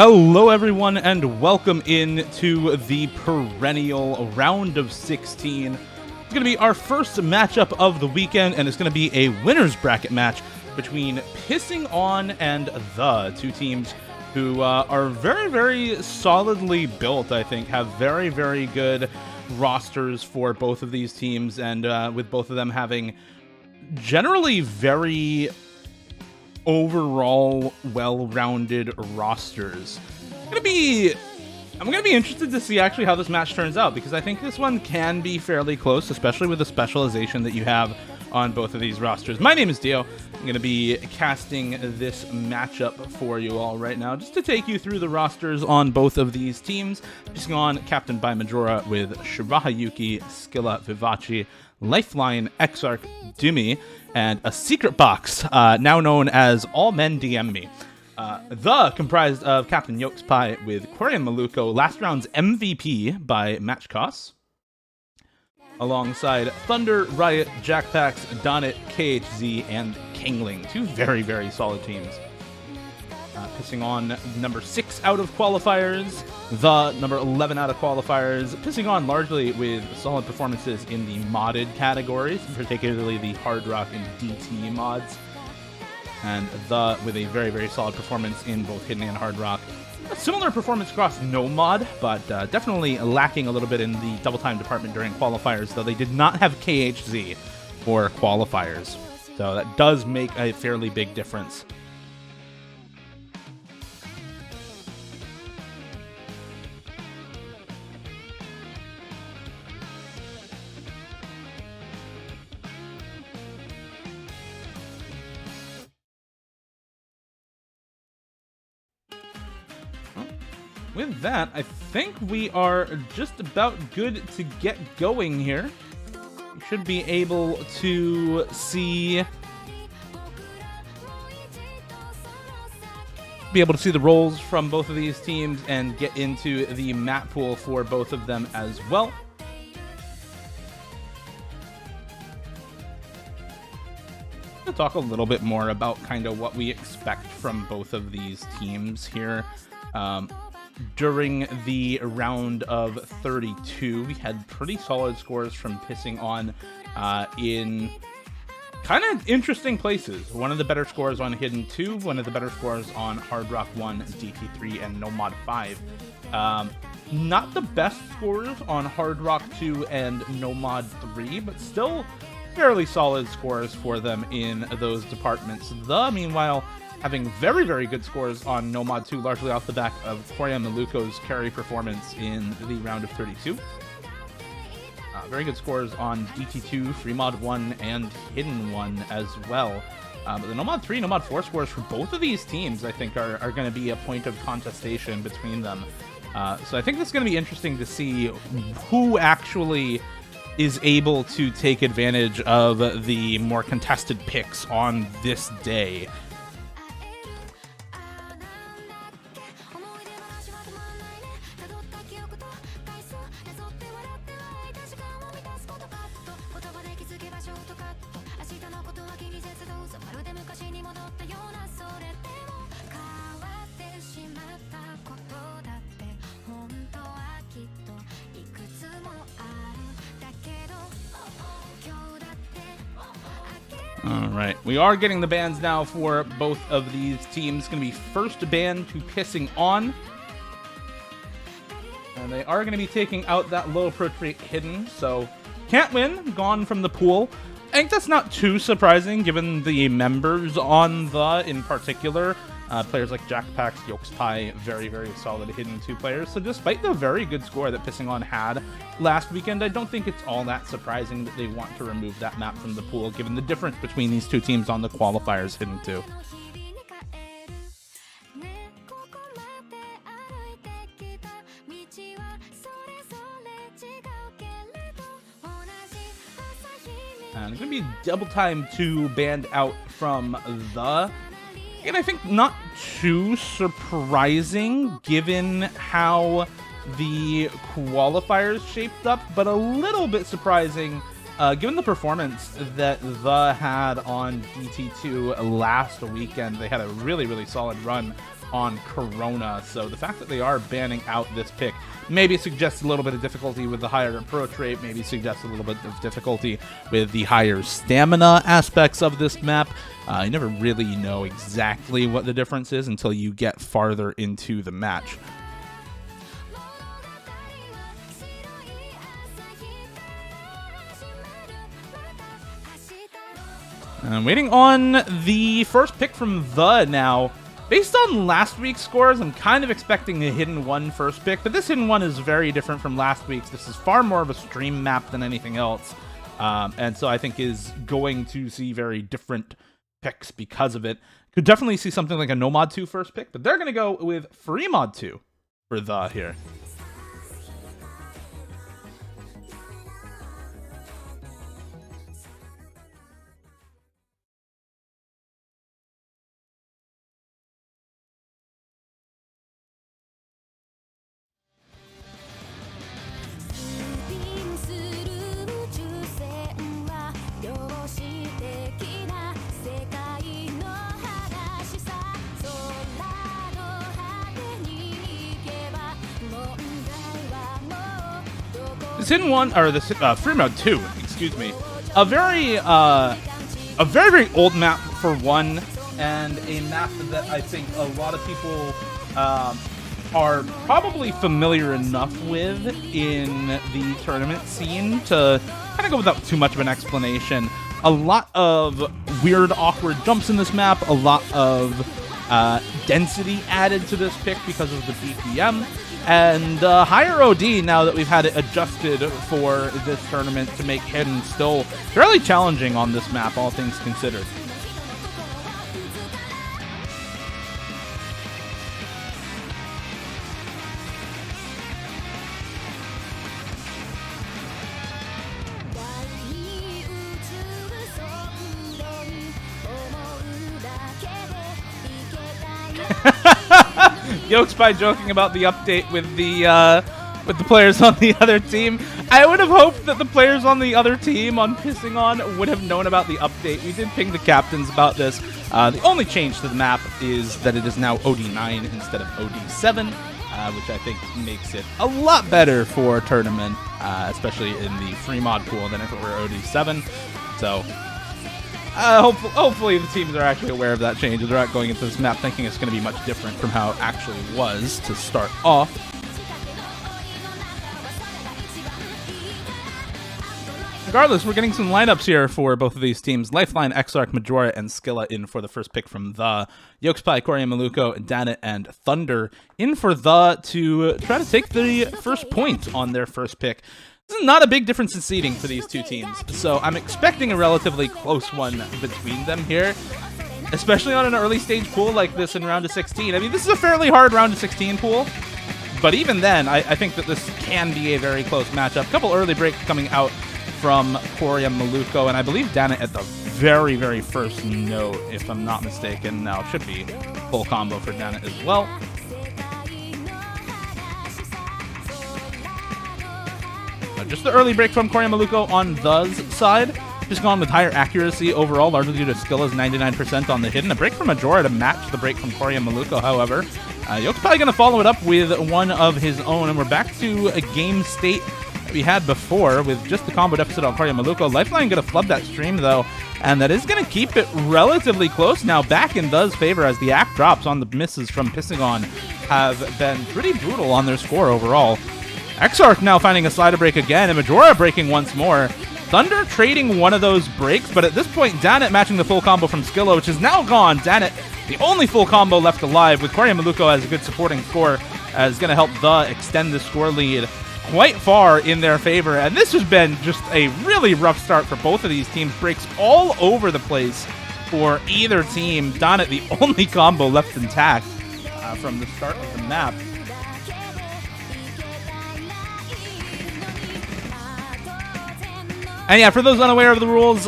Hello everyone and welcome in to the Perennial round of 16. It's going to be our first matchup of the weekend, and it's going to be a winner's bracket match between PISSINGON and the two teams who are very, very solidly built, I think, have very, very good rosters for both of these teams, and with both of them having generally very overall well-rounded rosters. I'm gonna be interested to see actually how this match turns out, because I think this one can be fairly close, especially with the specialization that you have on both of these rosters. My name is Dio. I'm going to be casting this matchup for you all right now, just to take you through the rosters on both of these teams. PISSINGON, captained by Majora, with Shiraha Yuki, Skilla Vivace, Lifeline, Exarch, Dumi, and a secret box, now known as All Men DM Me. The comprised of Captain Yolks Pie with Quarian Maluko, last round's MVP by Matchcos, alongside Thunder, Riot, Jackpax, Donut, KHZ, and Kingling. Two very, very solid teams. PISSINGON number 6 out of qualifiers, the number 11 out of qualifiers. PISSINGON largely with solid performances in the modded categories, particularly the Hard Rock and DT mods. And the with a very, very solid performance in both Hidden and Hard Rock. A similar performance across no mod, but definitely lacking a little bit in the double time department during qualifiers, though they did not have KHZ for qualifiers. So that does make a fairly big difference. With that, I think we are just about good to get going here. We should be able to see the roles from both of these teams and get into the map pool for both of them as well. I'll talk a little bit more about kind of what we expect from both of these teams here. During the round of 32, we had pretty solid scores from PISSINGON in kind of interesting places. One of the better scores on Hidden 2, one of the better scores on Hard Rock 1, DT3, and No Mod 5. Not the best scores on Hard Rock 2 and No Mod 3, but still fairly solid scores for them in those departments. Meanwhile, having very, very good scores on No Mod 2, largely off the back of Quarian Maluko's carry performance in the round of 32. Very good scores on DT2, Free Mod 1, and Hidden 1 as well. But the No Mod 3, No Mod 4 scores for both of these teams, I think, are going to be a point of contestation between them. So I think this is going to be interesting to see who actually is able to take advantage of the more contested picks on this day. Alright, we are getting the bans now for both of these teams. It's going to be first ban to PISSINGON. And they are going to be taking out that low approach rate Hidden, so can't win, gone from the pool. I think that's not too surprising given the members on the, in particular. Players like Jackpax, Yolks Pie, very, very solid Hidden 2 players. So despite the very good score that PISSINGON had last weekend, I don't think it's all that surprising that they want to remove that map from the pool, given the difference between these two teams on the qualifiers Hidden 2. And it's going to be double time 2 banned out from the... And I think not too surprising given how the qualifiers shaped up, but a little bit surprising given the performance that the had on DT2 last weekend. They had a really, really solid run on Corona. So the fact that they are banning out this pick maybe suggests a little bit of difficulty with the higher approach rate, maybe suggests a little bit of difficulty with the higher stamina aspects of this map. You never really know exactly what the difference is until you get farther into the match. I'm waiting on the first pick from The now. Based on last week's scores, I'm kind of expecting a Hidden 1 first pick, but this Hidden 1 is very different from last week's. This is far more of a stream map than anything else, and so I think is going to see very different picks because of it. Could definitely see something like a No Mod 2 first pick, but they're going to go with Free Mod 2 for The here. This Hidden 1, or this Free Mode 2, excuse me, a very old map for one, and a map that I think a lot of people are probably familiar enough with in the tournament scene to kind of go without too much of an explanation. A lot of weird, awkward jumps in this map, a lot of density added to this pick because of the BPM, and higher OD now that we've had it adjusted for this tournament to make Hidden still fairly challenging on this map, all things considered. Yokespy joking about the update with the players on the other team. I would have hoped that the players on the other team on PISSINGON would have known about the update. We did ping the captains about this. The only change to the map is that it is now OD9 instead of OD7, which I think makes it a lot better for a tournament, especially in the free mod pool than if it were OD7. So hopefully the teams are actually aware of that change. They're not going into this map thinking it's going to be much different from how it actually was to start off. Regardless, we're getting some lineups here for both of these teams. Lifeline, Exarch, Majora, and Skilla in for the first pick from The. Yokespy, Corey Maluko, Danit, and Thunder in for The to try to take the first point on their first pick. This is not a big difference in seeding for these two teams, so I'm expecting a relatively close one between them here, especially on an early stage pool like this in round of 16. I mean, this is a fairly hard round of 16 pool, but even then, I think that this can be a very close matchup. A couple early breaks coming out from Corey and Maluko, and I believe Danit at the very, very first note, if I'm not mistaken. Now, it should be full combo for Danit as well. Just the early break from Corey and Maluko on The's side. Just gone with higher accuracy overall, largely due to Skilla's 99% on the Hidden. A break from Majora to match the break from Corey and Maluko, however. Yoke's probably going to follow it up with one of his own, and we're back to a game state that we had before with just the combo deficit on Corey and Maluko. Lifeline going to flub that stream, though, and that is going to keep it relatively close now back in The's favor as the act drops on the misses from PISSINGON have been pretty brutal on their score overall. Exarch now finding a slider break again, and Majora breaking once more. Thunder trading one of those breaks, but at this point, Danit matching the full combo from Skilla, which is now gone. Danit, the only full combo left alive, with Corey and Maluko as a good supporting score, is going to help The extend the score lead quite far in their favor. And this has been just a really rough start for both of these teams. Breaks all over the place for either team. Danit, the only combo left intact from the start of the map. And yeah, for those unaware of the rules,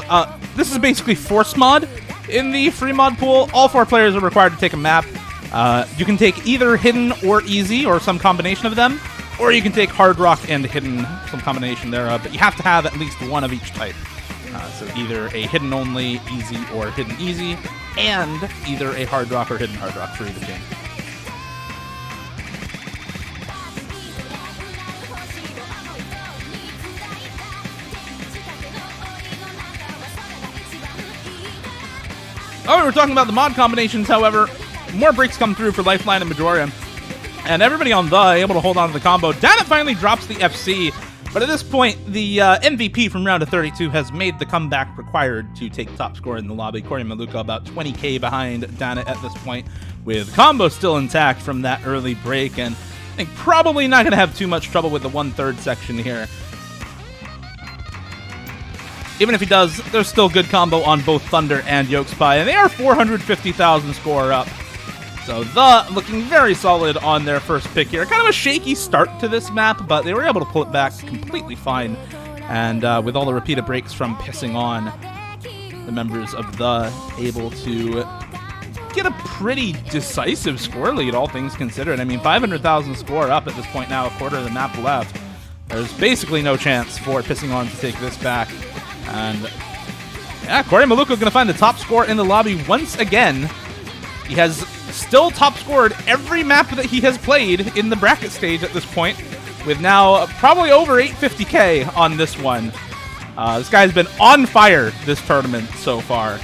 this is basically force mod. In the free mod pool, all 4 players are required to take a map. You can take either Hidden or Easy, or some combination of them, or you can take Hard Rock and Hidden, some combination thereof, but you have to have at least one of each type. So either a Hidden only, Easy, or Hidden Easy, and either a Hard Rock or Hidden Hard Rock for either team. Oh, we're talking about the mod combinations, however. More breaks come through for Lifeline and Majora. And everybody on the able to hold on to the combo. Dana finally drops the FC. But at this point, the MVP from round of 32 has made the comeback required to take top score in the lobby. Corey Maluka about 20k behind Dana at this point, with combo still intact from that early break. And I think probably not going to have too much trouble with the 1/3 section here. Even if he does, there's still good combo on both Thunder and Yolkspy, and they are 450,000 score up. So the looking very solid on their first pick here. Kind of a shaky start to this map, but they were able to pull it back completely fine. And with all the repeated breaks from Pissing On, the members of the able to get a pretty decisive score lead, all things considered. I mean, 500,000 score up at this point now, a quarter of the map left. There's basically no chance for Pissing On to take this back. And yeah, Corey Maluka going to find the top score in the lobby once again. He has still top scored every map that he has played in the bracket stage at this point, with now probably over 850k on this one. This guy's been on fire this tournament so far.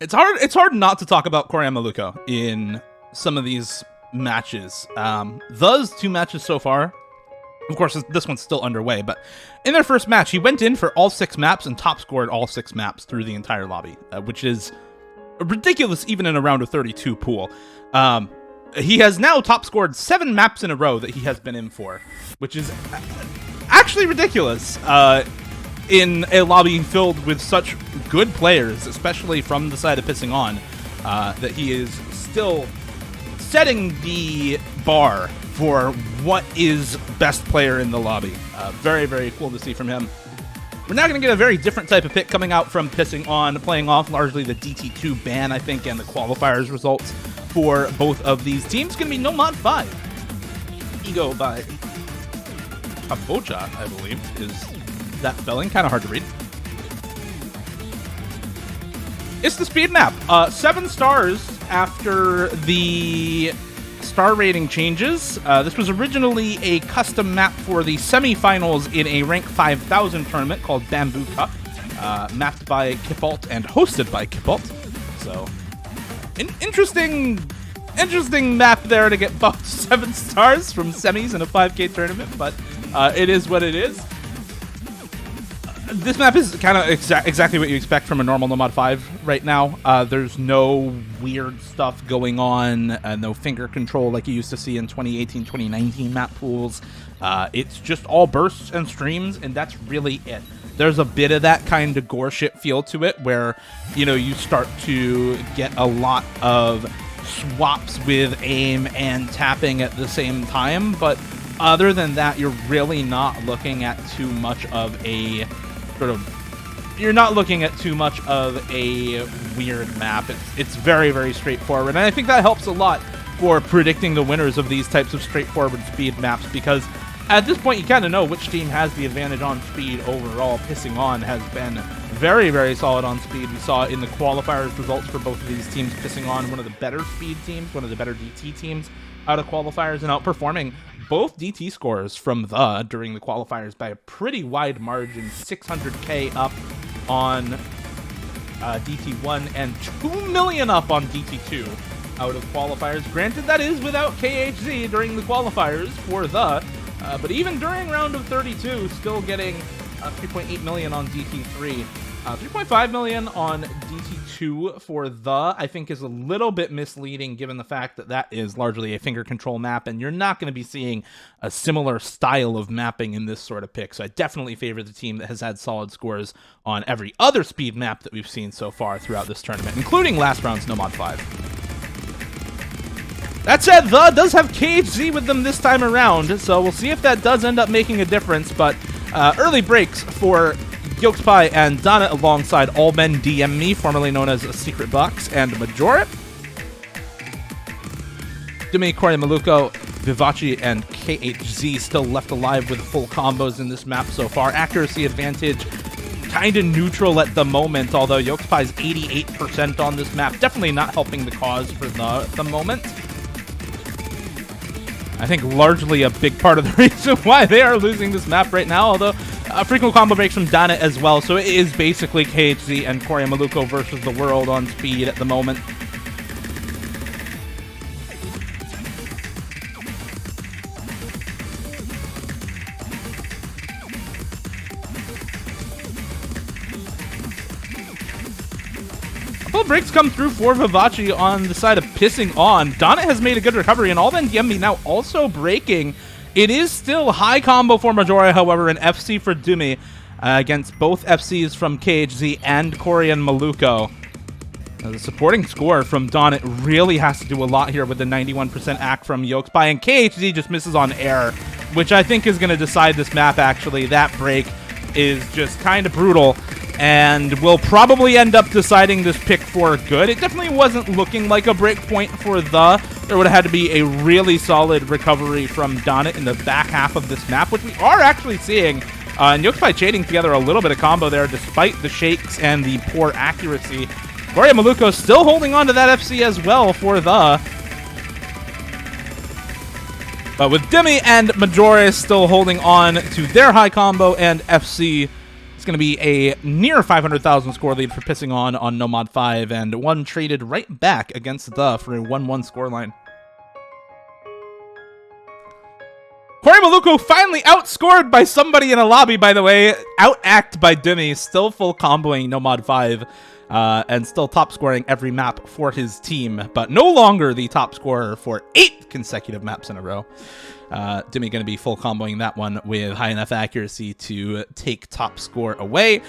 It's hard not to talk about Corey Maluka in some of these matches. Those two matches so far, of course, this one's still underway, but in their first match, he went in for all 6 maps and top scored all 6 maps through the entire lobby, which is ridiculous even in a round of 32 pool. He has now top scored 7 maps in a row that he has been in for, which is actually ridiculous in a lobby filled with such good players, especially from the side of Pissing On, that he is still setting the bar for what is best player in the lobby. Very, very cool to see from him. We're now going to get a very different type of pick coming out from Pissing On, playing off largely the DT2 ban, I think, and the qualifiers results for both of these teams. It's going to be No Mod 5. Ego by Kabocha, I believe, is that spelling. Kind of hard to read. It's the speed map. 7 stars after the star rating changes. This was originally a custom map for the semifinals in a rank 5000 tournament called Bamboo Cup, mapped by Kipalt and hosted by Kipalt. So, interesting map there to get both 7 stars from semis in a 5K tournament, but it is what it is. This map is kind of exactly what you expect from a normal No Mod 5 right now. There's no weird stuff going on, no finger control like you used to see in 2018, 2019 map pools. It's just all bursts and streams, and that's really it. There's a bit of that kind of gore shit feel to it where, you know, you start to get a lot of swaps with aim and tapping at the same time, but other than that, you're really not looking at too much of a you're not looking at too much of a weird map. It's very, very straightforward, and I think that helps a lot for predicting the winners of these types of straightforward speed maps, because at this point you kind of know which team has the advantage on speed overall. Pissing On has been very, very solid on speed. We saw in the qualifiers results for both of these teams. Pissing On, one of the better speed teams, one of the better DT teams out of qualifiers, and outperforming both DT scores from during the qualifiers by a pretty wide margin. 600k up on DT1 and 2 million up on DT2 out of qualifiers. Granted, that is without KHZ during the qualifiers for but even during round of 32, still getting 3.8 million on DT3. 3.5 million on DT2 for I think is a little bit misleading given the fact that that is largely a finger control map, and you're not going to be seeing a similar style of mapping in this sort of pick. So I definitely favor the team that has had solid scores on every other speed map that we've seen so far throughout this tournament, including last round's No Mod 5. That said, does have KHZ with them this time around, so we'll see if that does end up making a difference, but early breaks for Yolkspy and Dana alongside All Men DM Me, formerly known as Secret Box, and Majora. Dumi, Corey Maluko, Vivace, and KHZ still left alive with full combos in this map so far. Accuracy advantage kind of neutral at the moment, although Yolkspy's 88% on this map. Definitely not helping the cause for the moment. I think largely a big part of the reason why they are losing this map right now, although frequent combo breaks from Dana as well, so it is basically KHZ and Corey Maluko versus the world on speed at the moment. Breaks come through for Vivace on the side of Pissing On. Donna has made a good recovery, and Alden Yembi now also breaking. It is still high combo for Majora, however, an FC for Dumi against both FCs from KHZ and Corey and Maluko. Now, the supporting score from Donna really has to do a lot here with the 91% act from Yokespy, and KHZ just misses on air, which I think is going to decide this map, actually. That break is just kind of brutal, and will probably end up deciding this pick for good. It definitely wasn't looking like a break point for there would have had to be a really solid recovery from Donut in the back half of this map, which we are actually seeing. And Yokespy chaining together a little bit of combo there despite the shakes and the poor accuracy. Corey Maluko still holding on to that FC as well for but with Demi and Majora still holding on to their high combo, and FC, it's going to be a near 500,000 score lead for Pissing On Nomad 5, and one traded right back against for a 1-1 scoreline. Corey Maluko finally outscored by somebody in a lobby, by the way. Out-act by Demi, still full comboing Nomad 5, and still top scoring every map for his team, but no longer the top scorer for 8 consecutive maps in a row. Demi going to be full comboing that one with high enough accuracy to take top score away.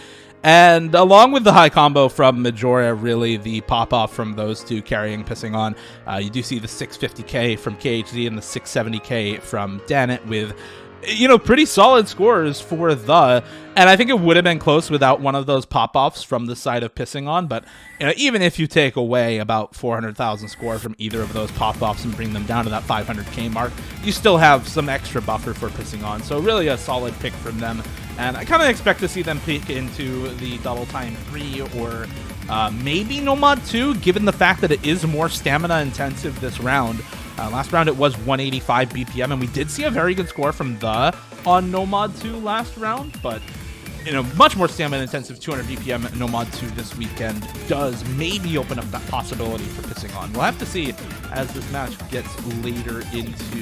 And along with the high combo from Majora, really the pop-off from those two carrying Pissing On, you do see the 650k from KHZ and the 670k from Danit with, you know, pretty solid scores for and I think it would have been close without one of those pop-offs from the side of Pissing On, but you know, even if you take away about 400,000 score from either of those pop-offs and bring them down to that 500k mark, you still have some extra buffer for Pissing On, so really a solid pick from them, and I kind of expect to see them peek into the Double Time 3 or maybe Nomad 2, given the fact that it is more stamina intensive this round. Last round it was 185 BPM, and we did see a very good score from on Nomad 2 last round, but you know, much more stamina intensive 200 BPM Nomad 2 this weekend does maybe open up that possibility for Pissing On. We'll have to see as this match gets later into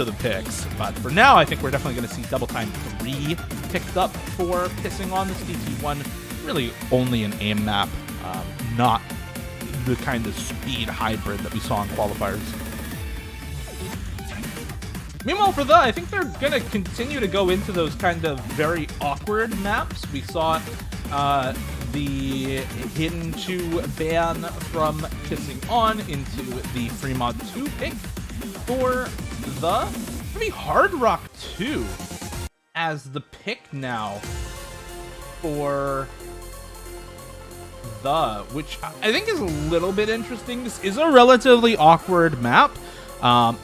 the picks, but for now I think we're definitely going to see Double Time 3 picked up for Pissing On. This DT1 really only an aim map, not the kind of speed hybrid that we saw in qualifiers. Meanwhile, for I think they're going to continue to go into those kind of very awkward maps. We saw the Hidden 2 ban from Pissing On into the Free Mod 2 pick for maybe Hard Rock 2 as the pick now for which I think is a little bit interesting. This is a relatively awkward map.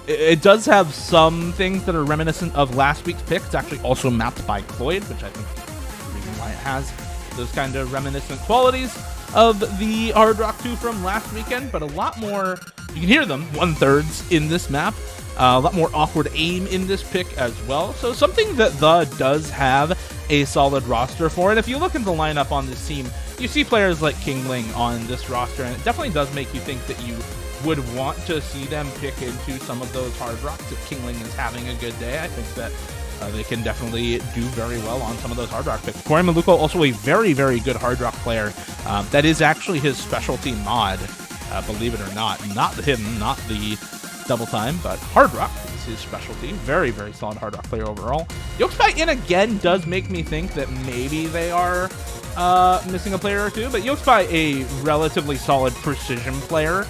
It does have some things that are reminiscent of last week's pick. It's actually also mapped by Cloyd, which I think is the reason why it has those kind of reminiscent qualities of the Hard Rock 2 from last weekend, but a lot more, you can hear them, 1/3 in this map. A lot more awkward aim in this pick as well. So something that does have a solid roster for it. If you look at the lineup on this team, you see players like Kingling on this roster, and it definitely does make you think that you would want to see them pick into some of those Hard Rocks if Kingling is having a good day. I think that they can definitely do very well on some of those Hard Rock picks. Corey Maluko, also a very, very good Hard Rock player. That is actually his specialty mod, believe it or not. Not the Hidden, not the Double Time, but Hard Rock is his specialty. Very, very solid Hard Rock player overall. Yokespy in again does make me think that maybe they are missing a player or two, but Yokespy a relatively solid precision player.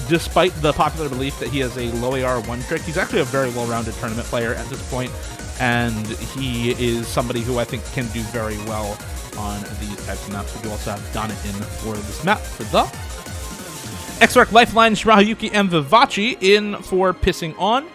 Despite the popular belief that he has a low AR one trick, he's actually a very well-rounded tournament player at this point, and he is somebody who I think can do very well on these types of maps. We do also have Donna in for this map for Xrec, Lifeline, Shirahayuki, and Vivace in for Pissing On.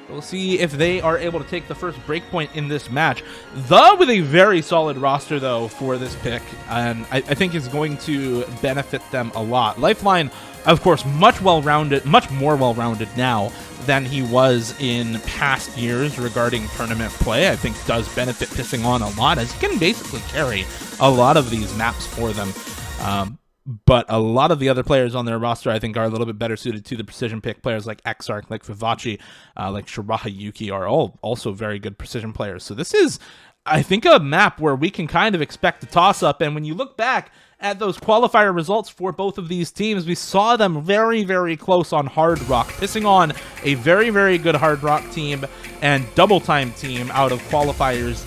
We'll see if they are able to take the first breakpoint in this match. The with a very solid roster, though, for this pick, and I think is going to benefit them a lot. Lifeline, of course, much more well-rounded now than he was in past years regarding tournament play. I think does benefit PISSINGON a lot, as he can basically carry a lot of these maps for them. But a lot of the other players on their roster, I think, are a little bit better suited to the precision pick. Players like Exarch, like Vivace, like Shiraha Yuki are all also very good precision players. So this is, I think, a map where we can kind of expect a toss-up. And when you look back at those qualifier results for both of these teams, we saw them very, very close on Hard Rock. PISSINGON, a very, very good Hard Rock team and Double Time team out of qualifiers.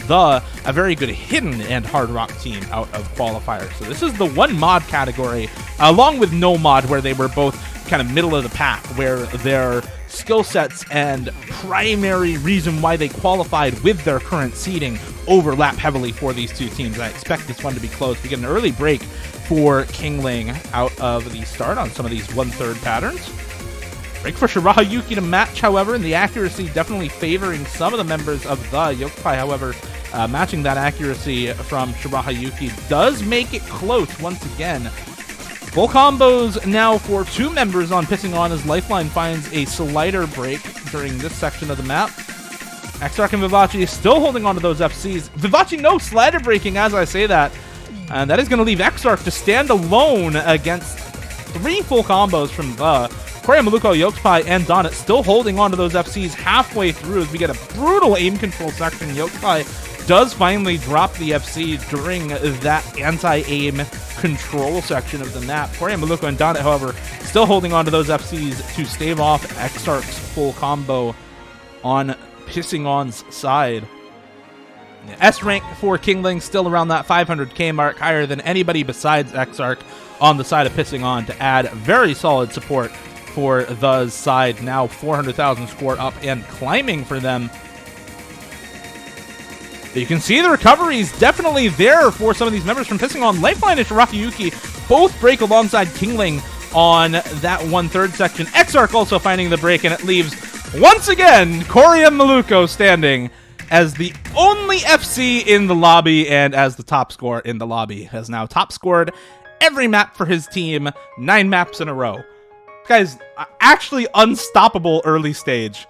A very good Hidden and Hard Rock team out of qualifiers. So this is the one mod category, along with no mod, where they were both kind of middle of the pack, where their skill sets and primary reason why they qualified with their current seeding overlap heavily for these two teams. I expect this one to be close. We get an early break for Kingling out of the start on some of these 1/3 patterns. Break for Shiraha Yuki to match, however, and the accuracy definitely favoring some of the members of the Yokupai. However, matching that accuracy from Shiraha Yuki does make it close once again. Full combos now for two members on PISSINGON as Lifeline finds a slider break during this section of the map. Exarch and Vivace still holding on to those FCs. Vivace, no slider breaking as I say that. And that is going to leave Exarch to stand alone against three full combos from the Korea Maluko, Yokupai, and Donut still holding on to those FCs halfway through as we get a brutal aim control section. Yokupai does finally drop the FC during that anti-aim control section of the map. Korea Maluko and Donut, however, still holding on to those FCs to stave off Exarch's full combo on PISSINGON's side. S rank for Kingling still around that 500k mark, higher than anybody besides Exarch on the side of PISSINGON to add very solid support for the side. Now 400,000 score up and climbing for them. You can see the recovery is definitely there for some of these members from PISSINGON. Lifeline and Shiraha Yuki both break alongside Kingling on that 1/3 section. Exarch also finding the break, and it leaves, once again, Korea Maluko standing as the only FC in the lobby and as the top scorer in the lobby. Has now top scored every map for his team, 9 maps in a row. Guys, actually unstoppable early stage.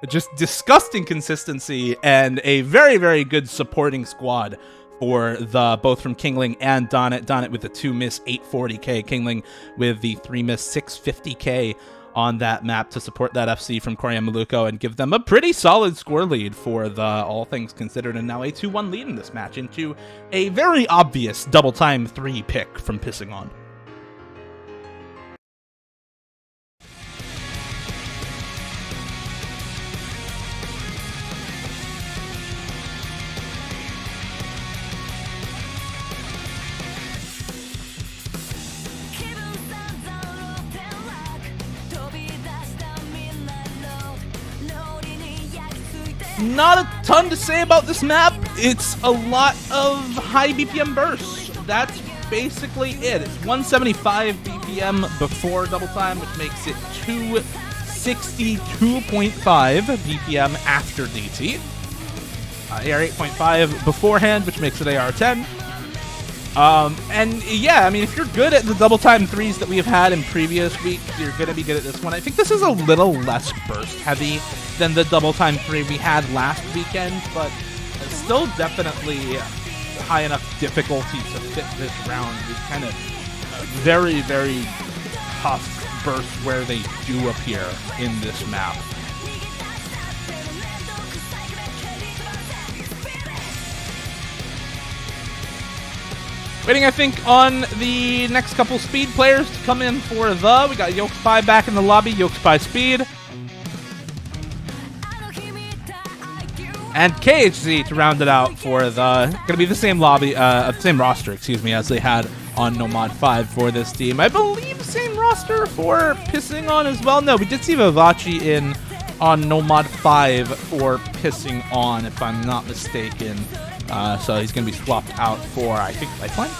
Just disgusting consistency and a very, very good supporting squad for the both from Kingling and Donut. Donut with the 2 miss 840k, Kingling with the 3 miss 650k on that map to support that FC from Korea Maluko and give them a pretty solid score lead for the all things considered, and now a 2-1 lead in this match into a very obvious double time 3 pick from PISSINGON. Not a ton to say about this map. It's a lot of high BPM bursts. That's basically it. It's 175 BPM before double time, which makes it 262.5 BPM after DT. AR 8.5 beforehand, which makes it AR 10. And yeah, I mean, if you're good at the double time 3s that we have had in previous weeks, you're going to be good at this one. I think this is a little less burst heavy than the double time 3 we had last weekend, but it's still definitely high enough difficulty to fit this round with kind of very, very tough bursts where they do appear in this map. Waiting, I think, on the next couple speed players to come in for the... We got Yokupai back in the lobby, Yokupai speed. And KHZ to round it out for the... Gonna be the same lobby, same roster, excuse me, as they had on No Mod 5 for this team. I believe same roster for PISSINGON as well. No, we did see Vivace in on No Mod 5 for PISSINGON, if I'm not mistaken. So he's going to be swapped out for, I think, Lifeline?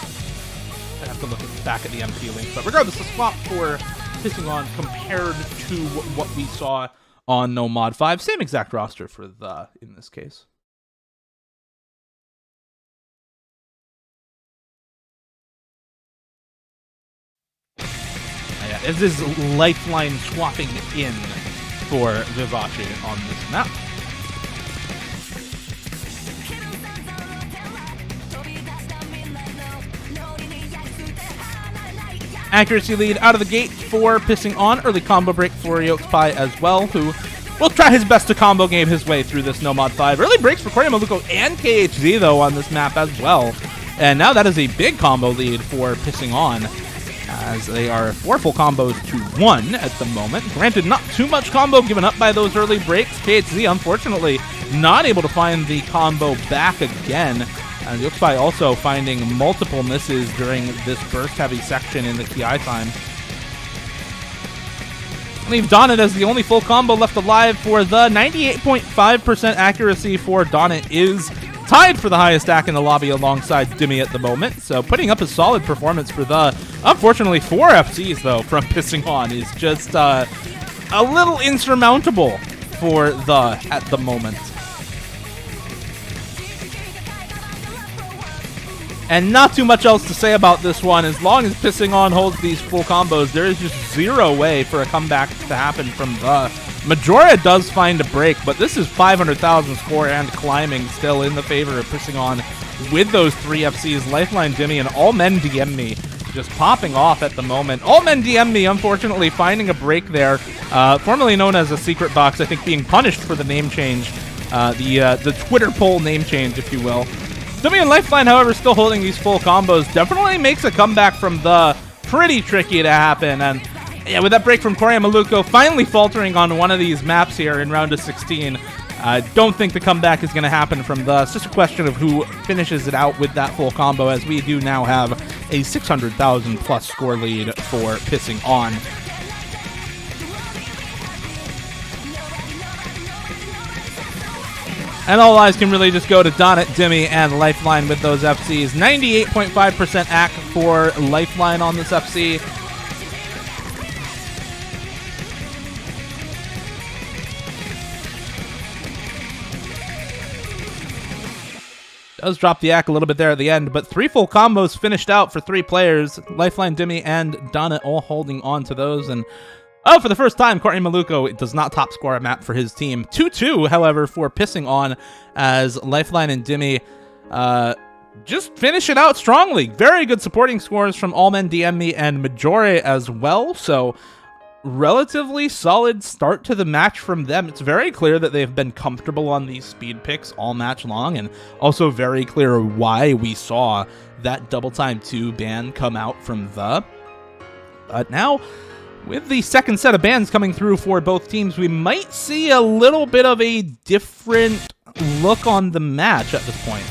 I have to look back at the MP link. But regardless, the swap for PISSINGON compared to what we saw on No Mod 5. Same exact roster for the in this case. Yeah, this is Lifeline swapping in for Vivace on this map. Accuracy lead out of the gate for Pissing On. Early combo break for Yolkspie as well, who will try his best to combo game his way through this No Mod 5. Early breaks for Corey Maluko and KHZ, though, on this map as well. And now that is a big combo lead for Pissing On, as they are 4 full combos to 1 at the moment. Granted, not too much combo given up by those early breaks. KHZ, unfortunately, not able to find the combo back again. And Yolkspie also finding multiple misses during this burst-heavy section in the TI time. Leave Donut as the only full combo left alive for the 98.5% accuracy for Donut is tied for the highest stack in the lobby alongside Dimmy at the moment. So putting up a solid performance for the, unfortunately, 4 FCs, though, from Pissing On is just a little insurmountable for the at the moment. And not too much else to say about this one. As long as Pissing On holds these full combos, there is just zero way for a comeback to happen from the. Majora does find a break, but this is 500,000 score and climbing still in the favor of Pissing On with those 3 FCs, Lifeline, Dimmy, and All Men DM Me just popping off at the moment. All Men DM Me, unfortunately, finding a break there, formerly known as a secret box, I think being punished for the name change, the Twitter poll name change, if you will. Dimmy and Lifeline, however, still holding these full combos, definitely makes a comeback from the pretty tricky to happen. And yeah, with that break from Corey Maluko finally faltering on one of these maps here in round of 16, I don't think the comeback is going to happen from the. It's just a question of who finishes it out with that full combo, as we do now have a 600,000 plus score lead for Pissing On. And all eyes can really just go to Donut, Dimmy, and Lifeline with those FCs. 98.5% AC for Lifeline on this FC. Does drop the AC a little bit there at the end, but 3 full combos finished out for 3 players. Lifeline, Dimmy, and Donut all holding on to those. And oh, for the first time, Courtney Maluko does not top score a map for his team. 2-2, however, for Pissing On, as Lifeline and Dimmy just finish it out strongly. Very good supporting scores from All Men DM Me and Majore as well, so relatively solid start to the match from them. It's very clear that they've been comfortable on these speed picks all match long, and also very clear why we saw that Double Time 2 ban come out from the. But now, with the second set of bans coming through for both teams, we might see a little bit of a different look on the match at this point.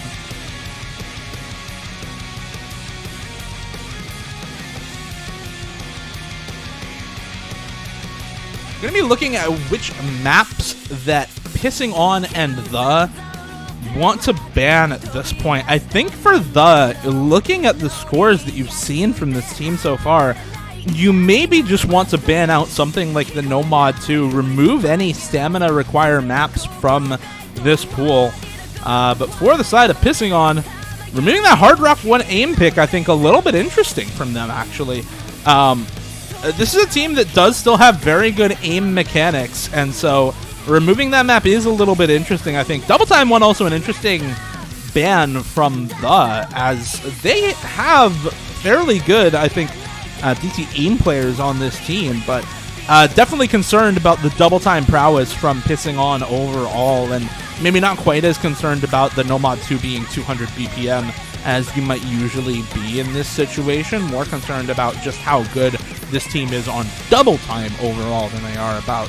We're going to be looking at which maps that Pissing On and the want to ban at this point. I think for the, looking at the scores that you've seen from this team so far, you maybe just want to ban out something like the No Mod 2, remove any stamina require maps from this pool. But for the side of Pissing On, removing that Hard Rock 1 aim pick, I think a little bit interesting from them, actually. This is a team that does still have very good aim mechanics, and so removing that map is a little bit interesting, I think. Double Time 1 also an interesting ban from the, as they have fairly good, I think, DT aim players on this team, but definitely concerned about the Double Time prowess from Pissing On overall, and maybe not quite as concerned about the No Mod 2 being 200 BPM as you might usually be in this situation. More concerned about just how good this team is on Double Time overall than they are about,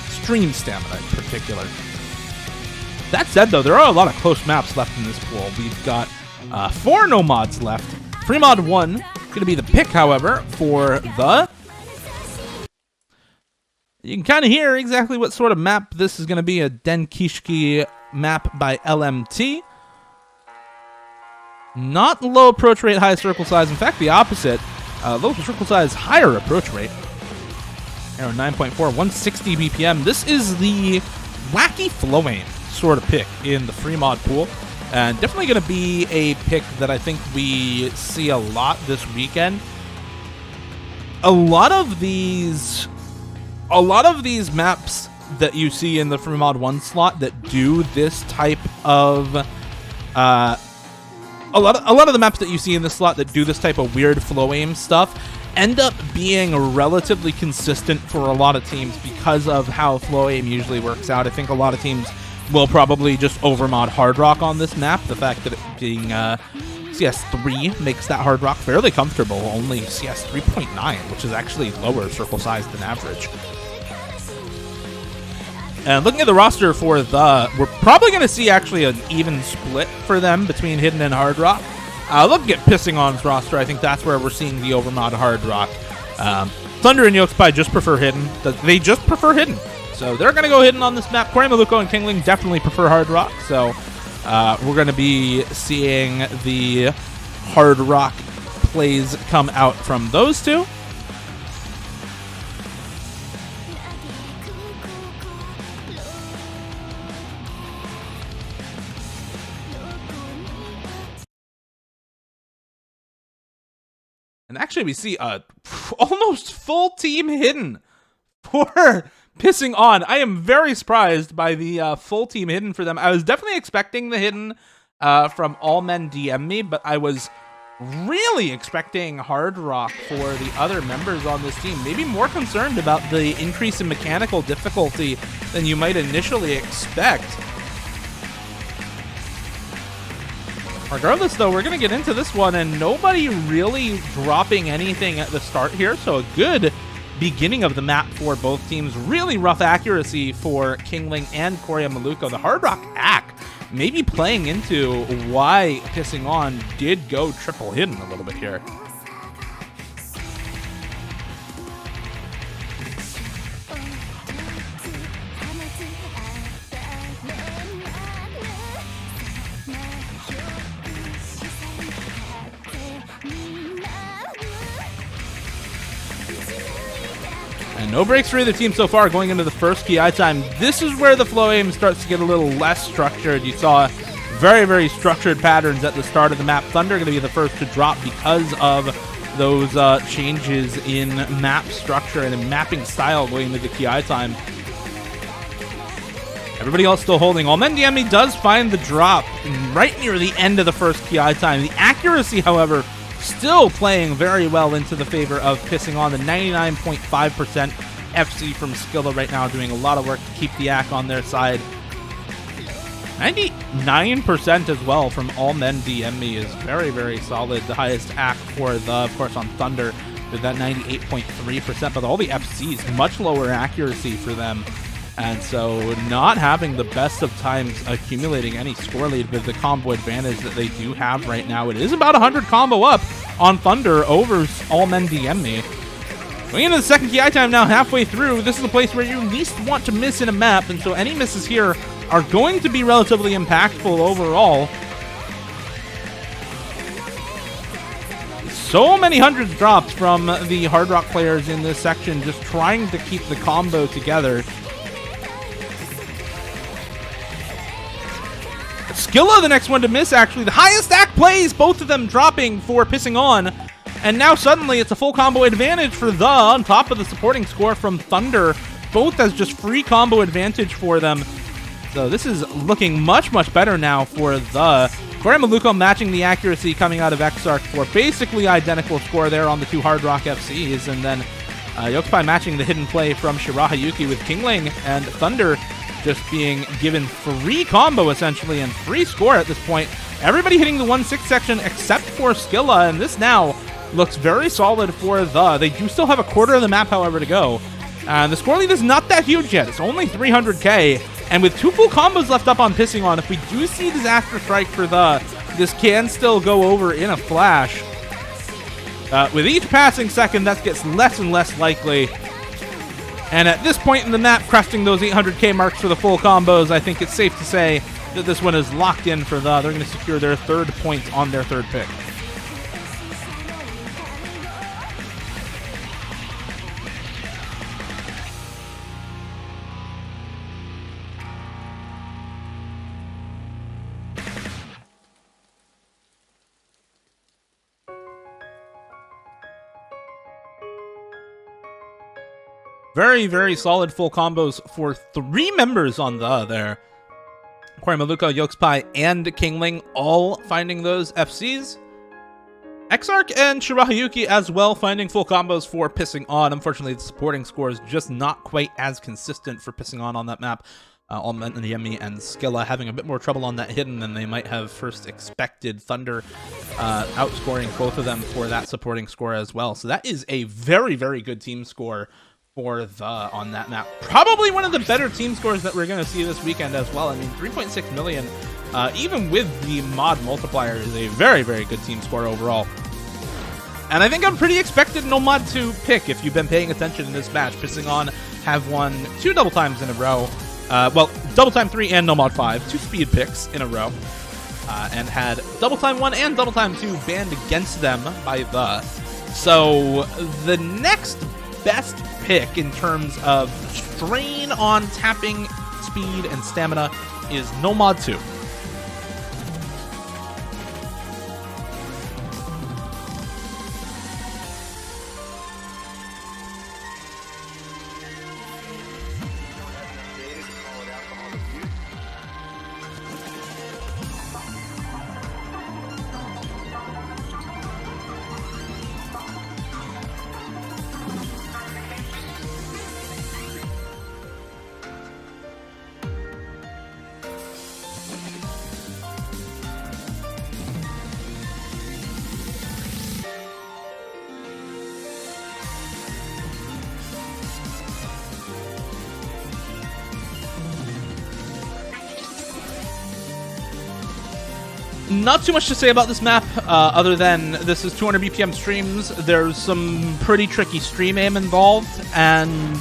stream stamina in particular. That said, though, there are a lot of close maps left in this pool. We've got 4 No Mods left. Free Mod 1 going to be the pick, however, for the. You can kind of hear exactly what sort of map this is going to be, a Denkishki map by LMT. Not low approach rate, high circle size. In fact, the opposite. Low circle size, higher approach rate. Arrow 9.4, 160 BPM. This is the wacky flow aim sort of pick in the free mod pool. And definitely going to be a pick that I think we see a lot this weekend. A lot of these maps that you see in the free mod 1 slot that do this type of a lot of the maps that you see in this slot that do this type of weird flow aim stuff end up being relatively consistent for a lot of teams because of how flow aim usually works out. I think a lot of teams will probably just overmod Hard Rock on this map. The fact that it being CS3 makes that Hard Rock fairly comfortable, only CS 3.9, which is actually lower circle size than average. And looking at the roster for we're probably going to see actually an even split for them between Hidden and Hard Rock. Looking at PISSINGON's roster, I think that's where we're seeing the overmod Hard Rock. Thunder and Yokespy just prefer Hidden. They just prefer Hidden. So they're going to go Hidden on this map. Corey Maluko and Kingling definitely prefer Hard Rock. So we're going to be seeing the Hard Rock plays come out from those two. And actually, we see a almost full team Hidden for PISSINGON. I am very surprised by the full team Hidden for them. I was definitely expecting the Hidden from All Men DM Me, but I was really expecting Hard Rock for the other members on this team. Maybe more concerned about the increase in mechanical difficulty than you might initially expect. Regardless, though, we're going to get into this one, and nobody really dropping anything at the start here, so a good beginning of the map for both teams. Really rough accuracy for Kingling and Corey Maluko. The Hard Rock hack maybe playing into why PISSINGON did go triple Hidden a little bit here. And no breaks for either team so far going into the first PI time. This is where the flow aim starts to get a little less structured. You saw very, very structured patterns at the start of the map. Thunder going to be the first to drop because of those changes in map structure and in mapping style going into the PI time. Everybody else still holding. All Men DM Me does find the drop right near the end of the first PI time. The accuracy, however, still playing very well into the favor of PISSINGON. The 99.5% FC from Skilla right now doing a lot of work to keep the ACK on their side. 99% as well from All Men DM Me is very, very solid. The highest ACK for of course, on Thunder with that 98.3%, but all the FCs, much lower accuracy for them. And so not having the best of times accumulating any score lead with the combo advantage that they do have right now. It is about 100 combo up on Thunder over All Men DM Me. Going into the second PI time now, halfway through, this is a place where you least want to miss in a map, and so any misses here are going to be relatively impactful overall. So many hundreds dropped from the Hard Rock players in this section, just trying to keep the combo together. Skilla, the next one to miss, actually. The highest stack plays, both of them dropping for PISSINGON. And now suddenly it's a full combo advantage for on top of the supporting score from Thunder. Both as just free combo advantage for them. So this is looking much, much better now for Corey Maluko matching the accuracy coming out of Exarch for basically identical score there on the two Hard Rock FCs. And then Yokespy matching the hidden play from Shirahayuki with Kingling, and Thunder just being given free combo essentially and free score at this point. Everybody hitting the 1-6 section except for Skilla, and this now looks very solid for They do still have a quarter of the map, however, to go. The score lead is not that huge yet. It's only 300k, and with two full combos left up on PISSINGON, if we do see Disaster Strike for this can still go over in a flash. With each passing second, that gets less and less likely. And at this point in the map, cresting those 800k marks for the full combos, I think it's safe to say that this one is locked in for They're going to secure their third point on their third pick. Very, very solid full combos for 3 members on the there. Korimaluka, Yokespai, and Kingling all finding those FCs. Exarch and Shirahayuki as well finding full combos for Pissing On. Unfortunately, the supporting score is just not quite as consistent for Pissing On that map. Almendiyemi and Skilla having a bit more trouble on that hidden than they might have first expected. Thunder outscoring both of them for that supporting score as well. So that is a very, very good team score for the on that map. Probably one of the better team scores that we're going to see this weekend as well. I mean, 3.6 million, even with the mod multiplier, is a very, very good team score overall. And I think I'm pretty expected no mod to pick if you've been paying attention in this match. Pissing On have won 2 double times in a row. Well, double time 3 and no mod 5, 2 speed picks in a row, and had double time 1 and double time 2 banned against them by the. So the next best pick in terms of strain on tapping, speed, and stamina is no mod 2. Not too much to say about this map, other than this is 200 BPM streams. There's some pretty tricky stream aim involved, and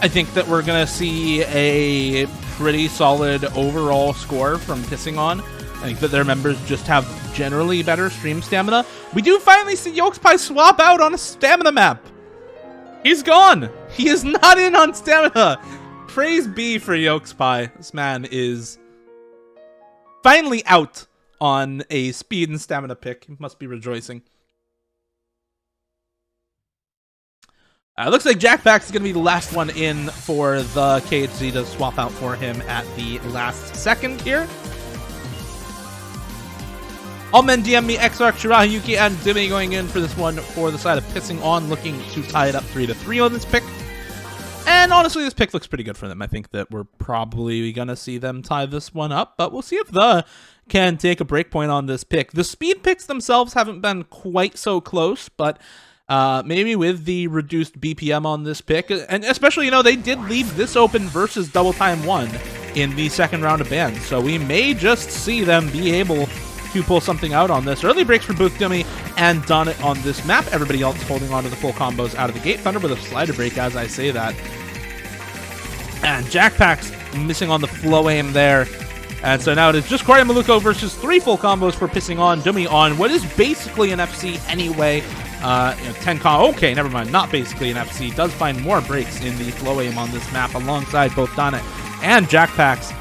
I think that we're going to see a pretty solid overall score from Pissing On. I think that their members just have generally better stream stamina. We do finally see Yokespai swap out on a stamina map. He's gone. He is not in on stamina. Praise be for Yokespai. This man is finally out on a speed and stamina pick. He must be rejoicing. Looks like Jackpax is going to be the last one in for the KHZ to swap out for him at the last second here. Almendiyemi, Exarch, Shirahayuki, and Dimi going in for this one for the side of Pissing On, looking to tie it up 3-3 on this pick. And honestly, this pick looks pretty good for them. I think that we're probably going to see them tie this one up, but we'll see if the can take a break point on this pick. The speed picks themselves haven't been quite so close, but maybe with the reduced BPM on this pick, and especially, you know, they did leave this open versus double time 1 in the second round of bans, so we may just see them be able to pull something out on this. Early breaks for both Dummy and Donut on this map. Everybody else holding on to the full combos out of the gate. Thunder with a slider break as I say that. And Jackpax missing on the flow aim there. And so now it is just Korimaluka versus 3 full combos for Pissing On, Dummy on what is basically an FC anyway. 10 okay, never mind, not basically an FC. Does find more breaks in the flow aim on this map alongside both Donut and Jackpax.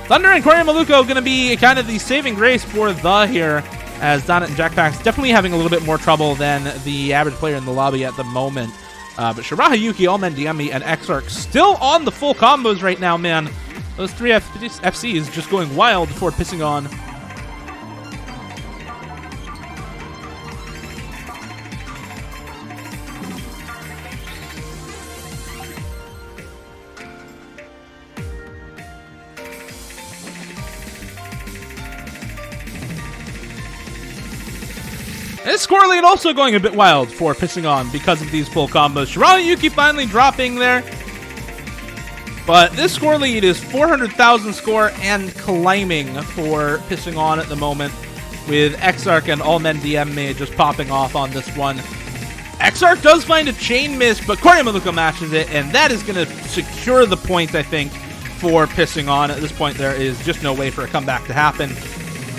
Thunder and Korimaluka going to be kind of the saving grace for the here, as Donut and Jackpax definitely having a little bit more trouble than the average player in the lobby at the moment. But Shirahayuki, Almendiyemi, and Exarch still on the full combos right now, man. Those 3 FCs just going wild before Pissing On. This score lead also going a bit wild for Pissing On because of these full combos. Shirahayuki finally dropping there. But this score lead is 400,000 score and climbing for Pissing On at the moment, with Exarch and Almendiyemi just popping off on this one. Exarch does find a chain miss, but Korimaluka matches it, and that is going to secure the point, I think, for Pissing On. At this point, there is just no way for a comeback to happen.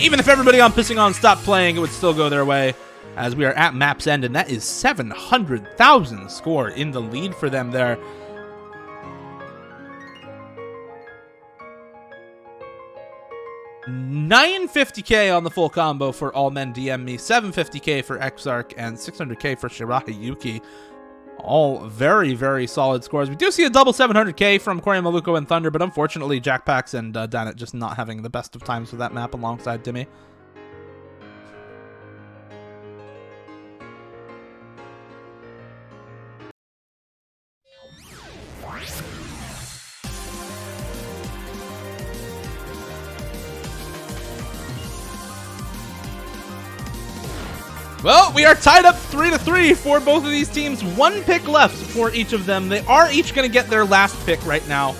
Even if everybody on Pissing On stopped playing, it would still go their way, as we are at map's end, and that is 700,000 score in the lead for them there. $950K on the full combo for Almendiyemi, $750K for Exarch, and $600K for Shirahayuki. All very, very solid scores. We do see a double 700k from Corey Maluko and Thunder, but unfortunately Jackpax and Danet just not having the best of times with that map alongside Dimmy. Well, we are tied up 3-3 for both of these teams. One pick left for each of them. They are each going to get their last pick right now.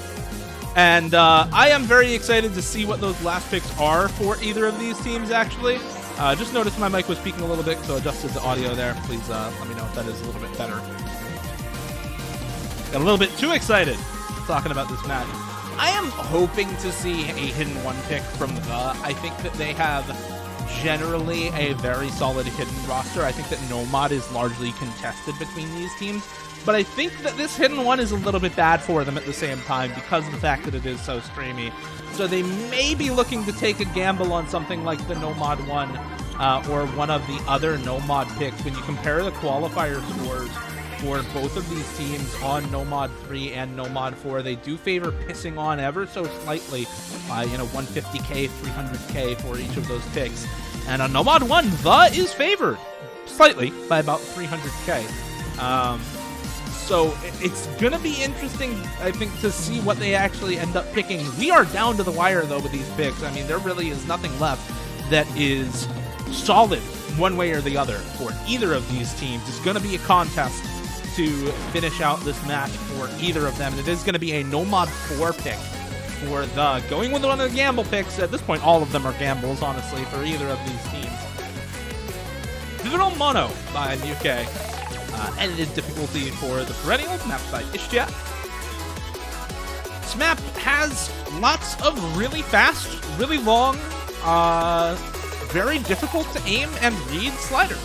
And I am very excited to see what those last picks are for either of these teams, actually. Just noticed my mic was peaking a little bit, so adjusted the audio there. Please let me know if that is a little bit better. Got a little bit too excited talking about this match. I am hoping to see a hidden one pick from the. I think that they have generally a very solid hidden roster. I think that Nomad is largely contested between these teams, but I think that this hidden one is a little bit bad for them at the same time because of the fact that it is so streamy. So they may be looking to take a gamble on something like the Nomad one or one of the other Nomad picks. When you compare the qualifier scores for both of these teams on Nomad 3 and Nomad 4, they do favor PISSINGON ever so slightly by 150k, 300k for each of those picks. And on Nomad 1, the is favored slightly by about 300k. So it's going to be interesting, I think, to see what they actually end up picking. We are down to the wire, though, with these picks. I mean, there really is nothing left that is solid one way or the other for either of these teams. It's going to be a contest to finish out this match for either of them. And it is going to be a Nomad 4 pick for the going with one of the gamble picks. At this point, all of them are gambles, honestly, for either of these teams. Digital Mono by UK. Edited difficulty for the Perennial, mapped by Ishtia. This map has lots of really fast, really long, very difficult to aim and read sliders.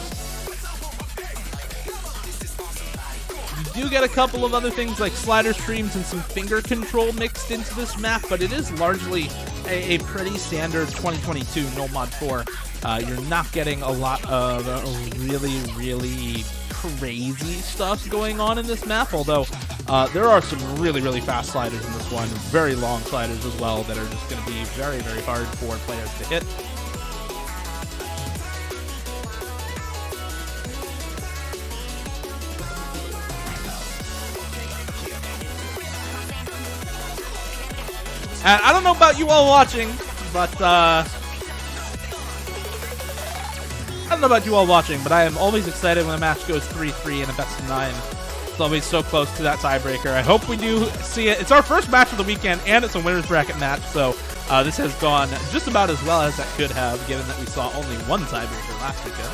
You do get a couple of other things like slider streams and some finger control mixed into this map, but it is largely a pretty standard 2022 Nomad 4. You're not getting a lot of really, really crazy stuff going on in this map, although there are some really, really fast sliders in this one, very long sliders as well that are just going to be very, very hard for players to hit. And I don't know about you all watching, but I am always excited when a match goes 3-3 in a best of 9. It's always so close to that tiebreaker. I hope we do see it. It's our first match of the weekend, and it's a winner's bracket match, so this has gone just about as well as that could have, given that we saw only one tiebreaker last weekend.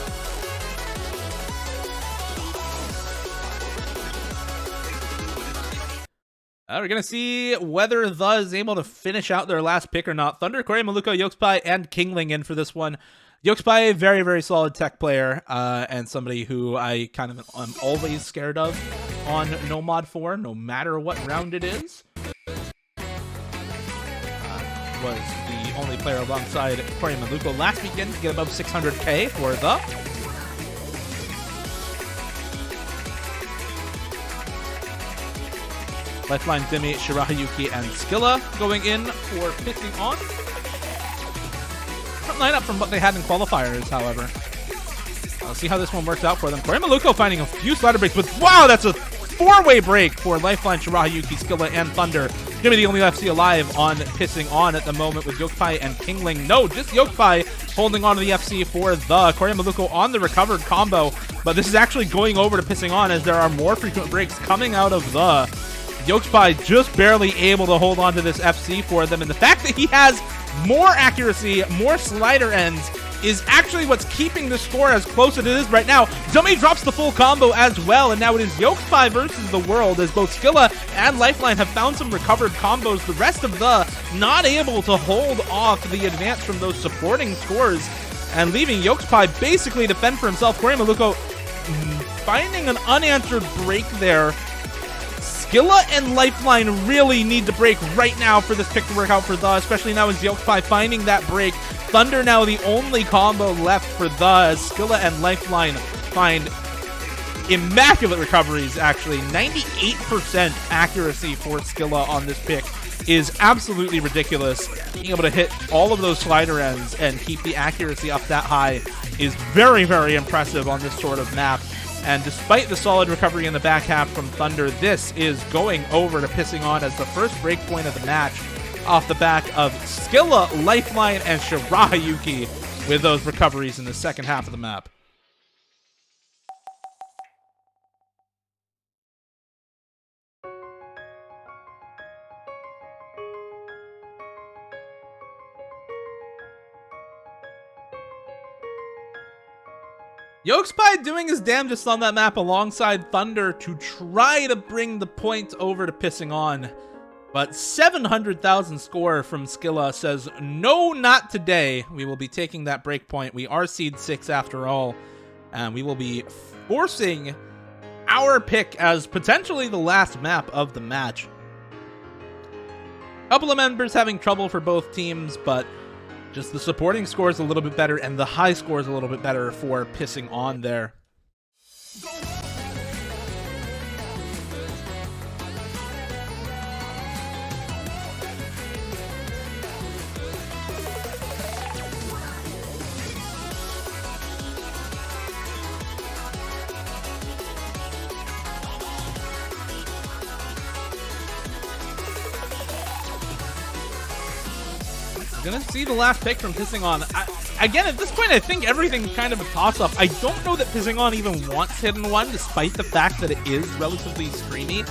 We're going to see whether the is able to finish out their last pick or not. Thunder, Corey, Maluko, Yokespy, and Kingling in for this one. Yokespy, a very, very solid tech player, and somebody who I kind of am always scared of on Nomad 4, no matter what round it is. Was the only player alongside Corey Maluko last weekend to get above 600k for the. Lifeline, Demi, Shirahayuki, and Skilla going in for PISSINGON. Front lineup from what they had in qualifiers, however. I'll see how this one works out for them. Corey Maluko finding a few slider breaks, but wow, that's a four-way break for Lifeline, Shirahayuki, Skilla, and Thunder. Jimmy, the only FC alive on PISSINGON at the moment with Yokespy and Kingling. No, just Yokespy holding on to the FC for the. Corey Maluko on the recovered combo, but this is actually going over to PISSINGON as there are more frequent breaks coming out of the. Yokespy just barely able to hold on to this FC for them, and the fact that he has more accuracy, more slider ends, is actually what's keeping the score as close as it is right now. Dummy drops the full combo as well, and now it is Yokespy versus the world, as both Skilla and Lifeline have found some recovered combos. The rest of the not able to hold off the advance from those supporting scores, and leaving Yokespy basically to fend for himself. Corey Maluko finding an unanswered break there. Skilla and Lifeline really need to break right now for this pick to work out for the, especially now as Yokespy finding that break. Thunder now the only combo left for the, as Skilla and Lifeline find immaculate recoveries, actually. 98% accuracy for Skilla on this pick is absolutely ridiculous. Being able to hit all of those slider ends and keep the accuracy up that high is very, very impressive on this sort of map. And despite the solid recovery in the back half from Thunder, this is going over to PISSINGON as the first breakpoint of the match off the back of Skilla, Lifeline, and Shirahayuki with those recoveries in the second half of the map. Yokespie doing his damnedest on that map alongside Thunder to try to bring the point over to PISSINGON. But 700,000 score from Skilla says, no, not today. We will be taking that breakpoint. We are seed 6 after all. And we will be forcing our pick as potentially the last map of the match. A couple of members having trouble for both teams, but just the supporting score is a little bit better, and the high score is a little bit better for PISSINGON there. Gonna see the last pick from PISSINGON. Again, at this point, I think everything's kind of a toss-up. I don't know that PISSINGON even wants Hidden One, despite the fact that it is relatively streamy.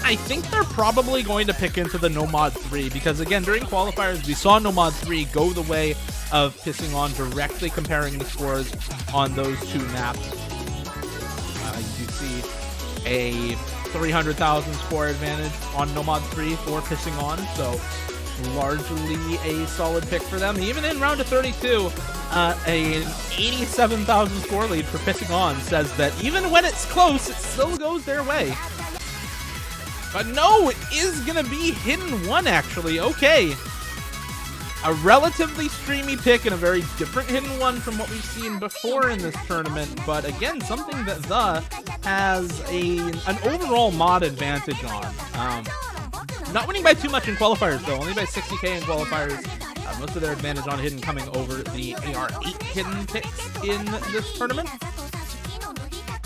I think they're probably going to pick into the Nomad 3, because again, during qualifiers, we saw Nomad 3 go the way of PISSINGON, directly comparing the scores on those two maps. You do see a 300,000 score advantage on Nomad 3 for PISSINGON, so largely a solid pick for them. Even in round of 32, an 87,000 score lead for PISSINGON says that even when it's close, it still goes their way. But no, it is going to be Hidden One, actually. Okay. A relatively streamy pick and a very different Hidden One from what we've seen before in this tournament. But again, something that The has an overall mod advantage on. Not winning by too much in qualifiers, though. Only by 60k in qualifiers. Most of their advantage on Hidden coming over the AR8 Hidden picks in this tournament.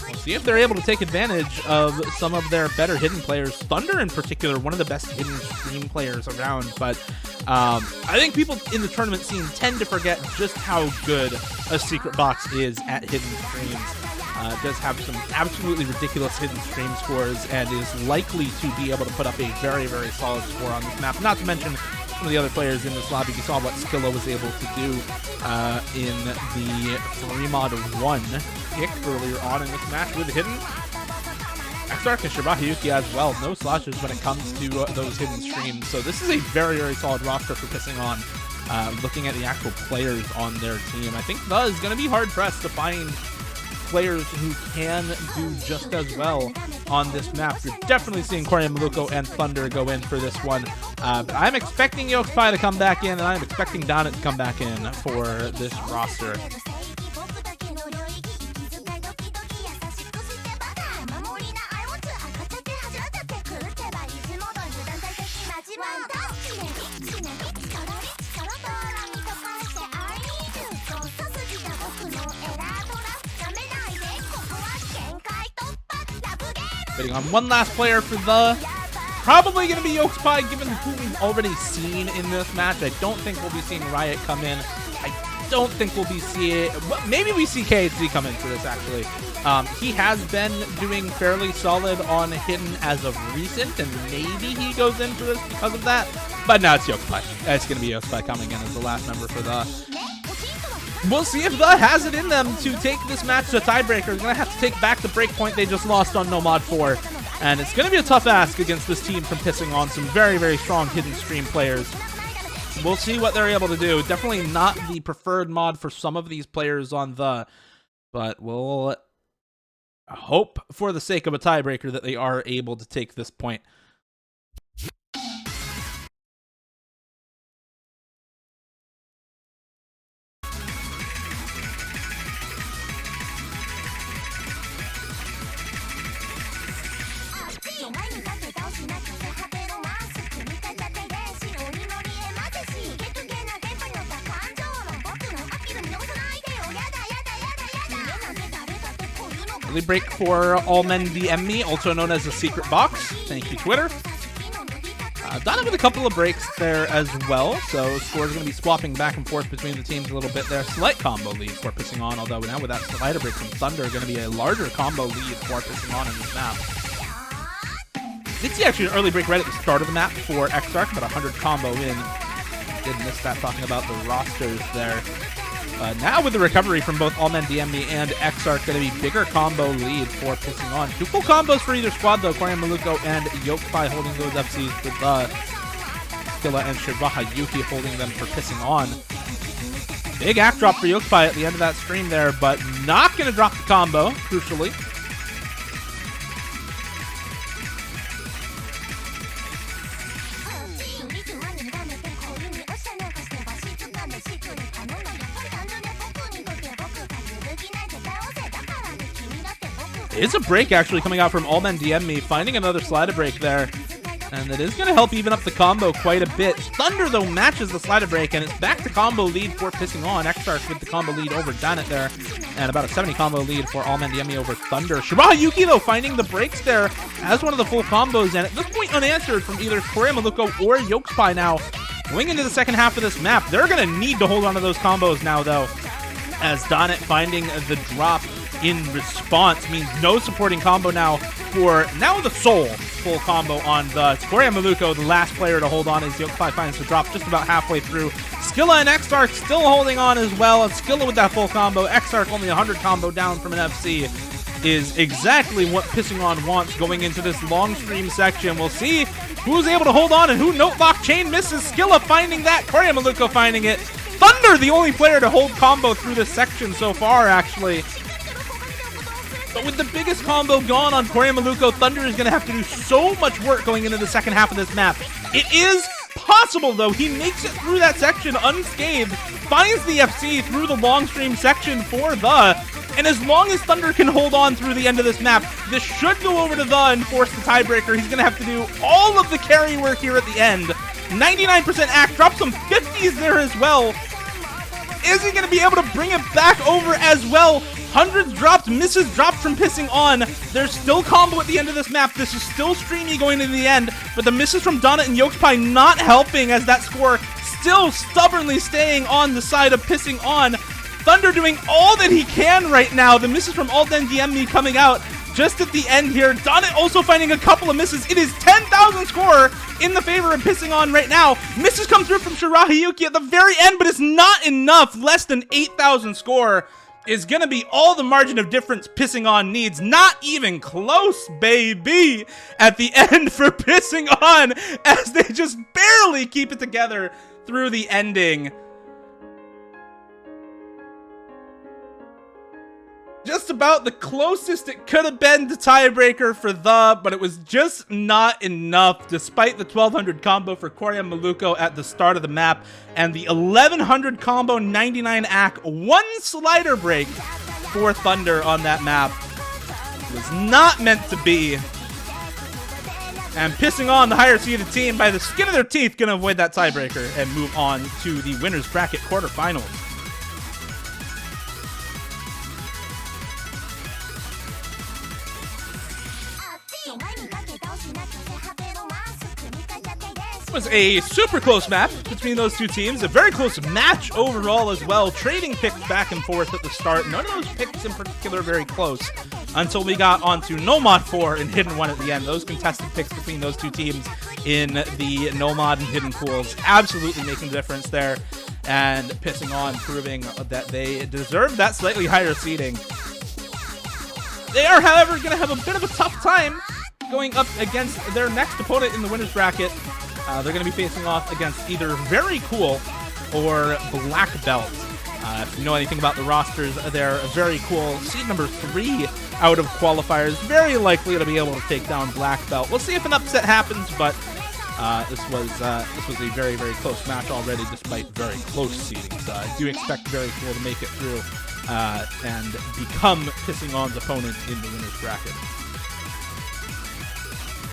We'll see if they're able to take advantage of some of their better Hidden players. Thunder, in particular, one of the best Hidden stream players around. But I think people in the tournament scene tend to forget just how good a Secret Box is at Hidden streams. Does have some absolutely ridiculous hidden stream scores and is likely to be able to put up a very, very solid score on this map. Not to mention some of the other players in this lobby. You saw what Skilla was able to do in the 3-mod-1 pick earlier on in this match with Hidden. Exarch and Shirahayuki as well. No slashes when it comes to those hidden streams. So this is a very, very solid roster for PISSINGON. Looking at the actual players on their team, I think The is going to be hard-pressed to find players who can do just as well on this map. You're definitely seeing Korea Maluko and Thunder go in for this one. But I'm expecting Yokespie to come back in, and I'm expecting Donut to come back in for this roster. Waiting on one last player for The. Probably going to be Yokespie, given who we've already seen in this match. I don't think we'll be seeing Riot come in. I don't think we'll be seeing... Maybe we see KHZ come in for this, actually. He has been doing fairly solid on Hidden as of recent, and maybe he goes in for this because of that. But no, it's Yokespie. It's going to be Yokespie coming in as the last member for The. We'll see if The has it in them to take this match to a tiebreaker. They're going to have to take back the breakpoint they just lost on Nomad 4. And it's going to be a tough ask against this team from PISSINGON. Some very, very strong Hidden stream players. We'll see what they're able to do. Definitely not the preferred mod for some of these players on The. But we'll hope for the sake of a tiebreaker that they are able to take this point. Early break for All Men DM Me, also known as the Secret Box. Thank you, Twitter. Done it with a couple of breaks there as well, so scores going to be swapping back and forth between the teams a little bit there. Slight combo lead for Pissing On, although now with that slider break from Thunder, going to be a larger combo lead for Pissing On in this map. Did see actually an early break right at the start of the map for Exarch, but 100 combo in. Did miss that talking about the rosters there. Now with the recovery from both All Men DM Me and Exarch, going to be bigger combo lead for Pissing On. 2 full combos for either squad though. Korean Maluko and Yokpai holding those FCs with Skilla and Shiraha Yuki holding them for Pissing On. Big act drop for Yokpai at the end of that stream there, but not going to drop the combo, crucially. It's a break actually coming out from All Men DM Me, finding another slider break there. And it is going to help even up the combo quite a bit. Thunder, though, matches the slider break, and it's back to combo lead for Pissing On. Exarch with the combo lead over Janet there. And about a 70 combo lead for All Men DM Me over Thunder. Shiraha Yuki, though, finding the breaks there as one of the full combos. And at this point, unanswered from either Korea Maluko or Yokpai now. Going into the second half of this map, they're going to need to hold on to those combos now, though. As Donnet finding the drop in response means no supporting combo now for now the Soul full combo on the Korea Maluko. The last player to hold on as Yokpai finds the drop just about halfway through. Skilla and Exarch still holding on as well. And Skilla with that full combo. Exarch only 100 combo down from an FC is exactly what Pissing On wants going into this long stream section. We'll see who's able to hold on and who note lock chain misses. Skilla finding that. Korea Maluko finding it. Thunder, the only player to hold combo through this section so far, actually. But with the biggest combo gone on Korea Maluko, Thunder is going to have to do so much work going into the second half of this map. It is possible, though. He makes it through that section unscathed, finds the FC through the long stream section for the... And as long as Thunder can hold on through the end of this map, this should go over to the and force the tiebreaker. He's going to have to do all of the carry work here at the end. 99% act, drop some 50s there as well. Is he going to be able to bring it back over as well? Hundreds dropped, misses dropped from Pissing On. There's still combo at the end of this map. This is still streamy going to the end, but the misses from Donut and Yokpai not helping as that score still stubbornly staying on the side of Pissing On. Thunder doing all that he can right now. The misses from Alden DM Me coming out just at the end here. Donut also finding a couple of misses. It is 10,000 score in the favor of Pissing On right now. Misses come through from Shiraha Yuki at the very end, but it's not enough. Less than 8,000 score is gonna be all the margin of difference Pissing On needs. Not even close, baby, at the end for Pissing On, as they just barely keep it together through the ending. Just about the closest it could have been to tiebreaker for but it was just not enough, despite the 1200 combo for Korea Maluko at the start of the map, and the 1100 combo 99 AC, one slider break for Thunder on that map. It was not meant to be. And Pissing On, the higher seeded team, by the skin of their teeth, gonna avoid that tiebreaker and move on to the winner's bracket quarterfinals. Was a super close map between those two teams. A very close match overall as well. Trading picks back and forth at the start. None of those picks in particular very close until we got onto Nomad 4 and Hidden 1 at the end. Those contested picks between those two teams in the Nomad and Hidden pools absolutely making a difference there. And Pissing On proving that they deserve that slightly higher seeding. They are, however, going to have a bit of a tough time going up against their next opponent in the winner's bracket. They're going to be facing off against either Very Cool or Black Belt. If you know anything about the rosters, they're Very Cool, seed number 3 out of qualifiers. Very likely to be able to take down Black Belt. We'll see if an upset happens, but this was a very, very close match already, despite very close seedings. I do expect Very Cool to make it through and become Pissing On's opponent in the winner's bracket.